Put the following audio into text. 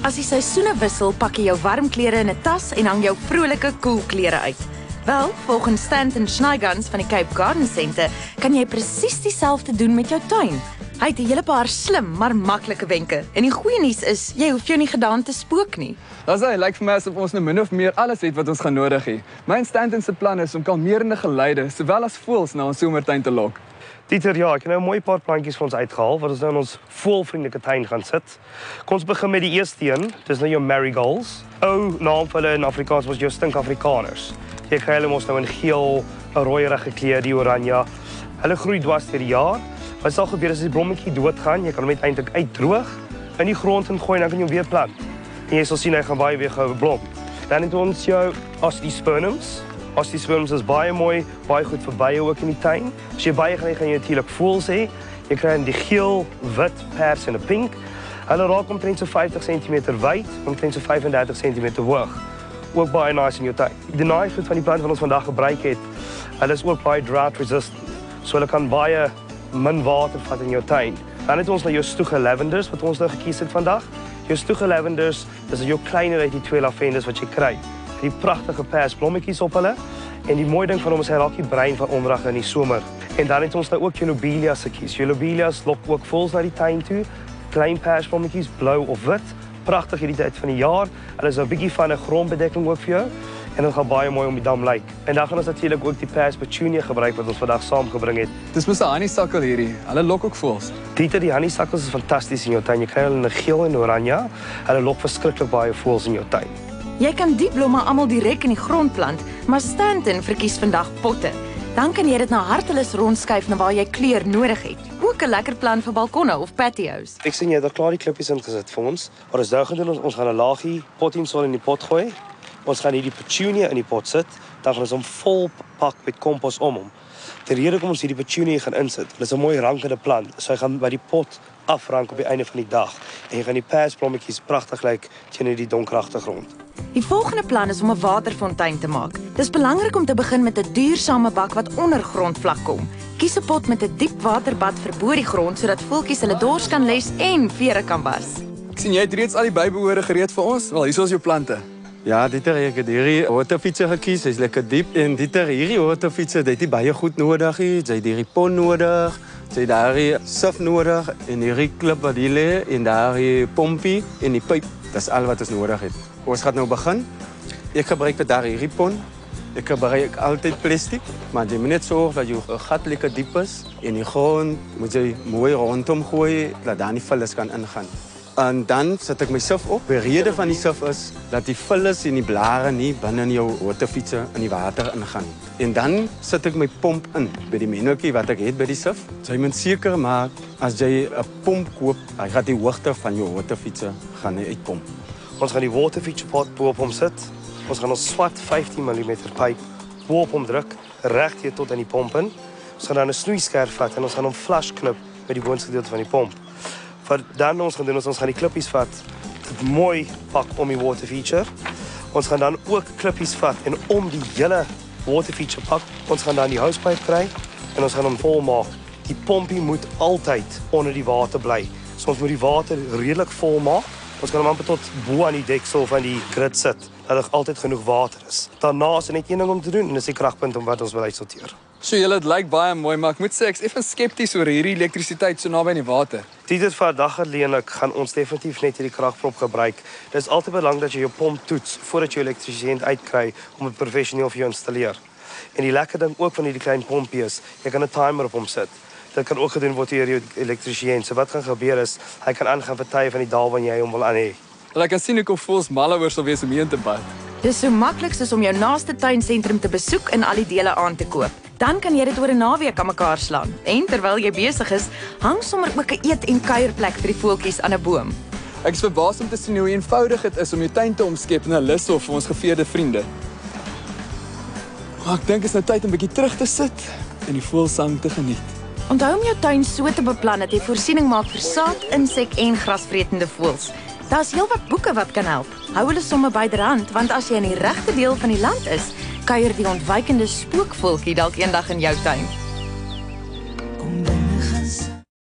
As die seisoene wissel, pak jy jou warm klere in 'n tas en hang jou vrolike koel klere uit. Wel, volgens Stanton Schneiganz van die Cape Garden Centre, kan jy presies dieselfde doen met jou tuin. Hy het 'n hele paar slim, maar maklike wenke. En die goeie nuus is, jy hoef jou nie gedaan te spook nie. Lyk vir my asof ons nou min of meer alles het wat ons gaan nodig hê. My en Stanton se plan is om kalmerende geluide, sowel as voëls na ons somertuin te lok. Dieter, ja, ek het nou 'n mooi paar plantjies vir ons uitgehaal, wat ons nou in ons voëlvriendelike tuin gaan sit. Kom ons begin met die eerste een, dis nou jou marigolds. Ou naam vir hulle in Afrikaans was jou stinkafrikaners. Jy kry hulle mos nou in geel, 'n rooierige kleur, die oranje. Hulle groei dwars deur die jaar. Wat sal gebeur as die blommetjie doodgaan? Jy kan hom net eintlik uitdroog, in die grond ingooi en dan kan jy hom weer plant. En jy sal sien hy gaan baie weer gou blom. Dan het ons jou Osteospermums. Osteospermums is baie mooi, baie goed vir bye ook in die tuin. As jy bye gaan jy natuurlik voëls hê. Jy kry in die geel, wit, pers en 'n pink. Hulle raak omtrent so 50 cm wyd, omtrent so 35 cm hoog. Ook baie nice in jou tuin. Die naaigoed van die plant wat ons vandag gebruik het, hulle is ook baie drought resistant. So hulle kan baie min water vat in jou tuin. Dan het ons nou jou stoege lavenders wat ons nou gekies het vandag. Jou stoege lavenders, dis jou kleiner uit die twee lavenders wat jy kry. Die pragtige persblommetjies op hulle. En die mooi ding van hom is hy raak nie bruin van onrag in die somer. En dan het ons nou ook jou lobelias gekies. Jou lobelias lok ook voëls na die tuin toe. Klein persblommetjies, blou of wit. Pragtig hierdie tyd van die jaar. Hulle is 'n bietjie van 'n grondbedekking ook vir jou. En dit gaan baie mooi om die dam lyk. En dan gaan ons natuurlik ook die pers petunia gebruik wat ons vandag saamgebring het. Dis mos 'n honeysuckle hierdie. Hulle lok ook voëls. Dieter, die honeysuckles is fantasties in jou tuin. Jy kry hulle in geel en oranje. Hulle lok verskriklik baie voëls in jou tuin. Jy kan die blomme almal direk in die grond plant, maar Stanton verkies vandag potte. Dan kan jy dit na hartelus rondskuif na waar jy kleur nodig het. Ook 'n lekker plan vir balkonne of patios. Ek sien jy het al klaar die klippies ingesit vir ons. Maar ons nou gaan doen, ons gaan 'n laagie pottingsol in die pot gooi. Ons gaan hierdie petunia in die pot sit, dan gaan ons hom vol pak met kompos om hom. Die rede hoekom ons hierdie petunia gaan insit, dit is 'n mooi rankende plant, so hy gaan by die pot afrank op die einde van die dag. En jy gaan die persblommetjies pragtig lyk teen die donker agtergrond. Die volgende plan is om 'n waterfontein te maak. Dis belangrik om te begin met 'n duursame bak wat onder grondvlak kom. Kies 'n pot met 'n diep waterbad vir bo die grond sodat voeltjies hulle dors kan les en vere kan was. Ek sien jy het reeds al die bybehore gereed vir ons. Wel, hier is jou plante. Ja, Dieter, ek het hierdie waterfietser gekies. Hy's lekker diep en Dieter, hierdie waterfietser, dit het baie goed nodig hier. Jy het hierdie pon nodig, jy het daardie sif nodig en hierdie klip wat hier lê en daardie pompie en die pyp. Dis al wat ons nodig het. Ons gaan nou begin. Ek gebruik vir daardie hierdie pon. Ek gebruik altyd plastic, maar jy moet net sorg dat jou gat lekker diep is en die grond moet jy mooi rondom gooi dat daar nie vullis kan ingaan. En dan sit ek my sif op. Die rede van die sif is dat die vullis en die blare nie binne in jou waterfietser in die water ingaan. En dan sit ek my pomp in by die mennootjie wat ek het by die sif. Jy moet seker maak as jy 'n pomp koop, hy gaan die hoogte van jou waterfietser gaan hy uitkom. Ons gaan die waterfietserpot bo op hom sit. Ons gaan ons swart 15 mm pyp bo op hom druk, reg hier tot aan die pomp in. Ons gaan dan 'n snoeiskerf vat en ons gaan hom flush knip met die boonste gedeelte van die pomp. Wat dan ons gaan doen is ons gaan die klippies vat, dit mooi pak om die water feature. Ons gaan dan ook klippies vat en om die hele water feature pak. Ons gaan dan die housepyp kry en ons gaan hom vol maak. Die pompie moet altyd onder die water bly. So ons moet die water redelik vol maak. Ons kan hom amper tot bo aan die deksel van die grid sit, dat er altyd genoeg water is. Daarna is er net een ding om te doen en dis die kragpunt om wat ons wil uitsorteer. So julle, dit lyk baie mooi, maar ek moet sê ek's effens skepties oor hierdie elektrisiteit so naby aan die water. Dit vir dag alleenlik gaan ons definitief net hierdie kragprop gebruik. Dit is altyd belangrik dat jy jou pomp toets voordat jy elektriesien uitkry om dit professioneel vir jou installeer. En die lekker ding ook van hierdie klein pompie is, jy kan 'n timer op hom sit. Dit kan ook gedoen word deur jou elektriesien. So wat gaan gebeur is, hy kan aangaan vir tye van die dae wanneer jy hom wil aan hê. Wel, ek kan sien hoekom voels mal oor sal wees om heen te bad. Dis so maklik soos om jou naaste tuinsentrum te besoek en al die dele aan te koop. Dan kan jy dit oor 'n naweek aan mekaar slaan. En terwyl jy besig is, hang sommer ook 'n eet- en kuierplek vir die voeltjies aan 'n boom. Ek is verbaas om te sien hoe eenvoudig dit is om jou tuin te omskep in 'n lushof vir ons geveerde vriende. Maar ek dink is nou tyd om 'n bietjie terug te sit en die voëlsang te geniet. Onthou om jou tuin so te beplan dat jy voorsiening maak vir saad, insek en grasvretende voëls. Daar's heelwat boeke wat kan help. Hou hulle somme byderhand, want as jy in die regte deel van die land is, kuier die ontwykende spookvoeltjie dalk eendag in jou tuin.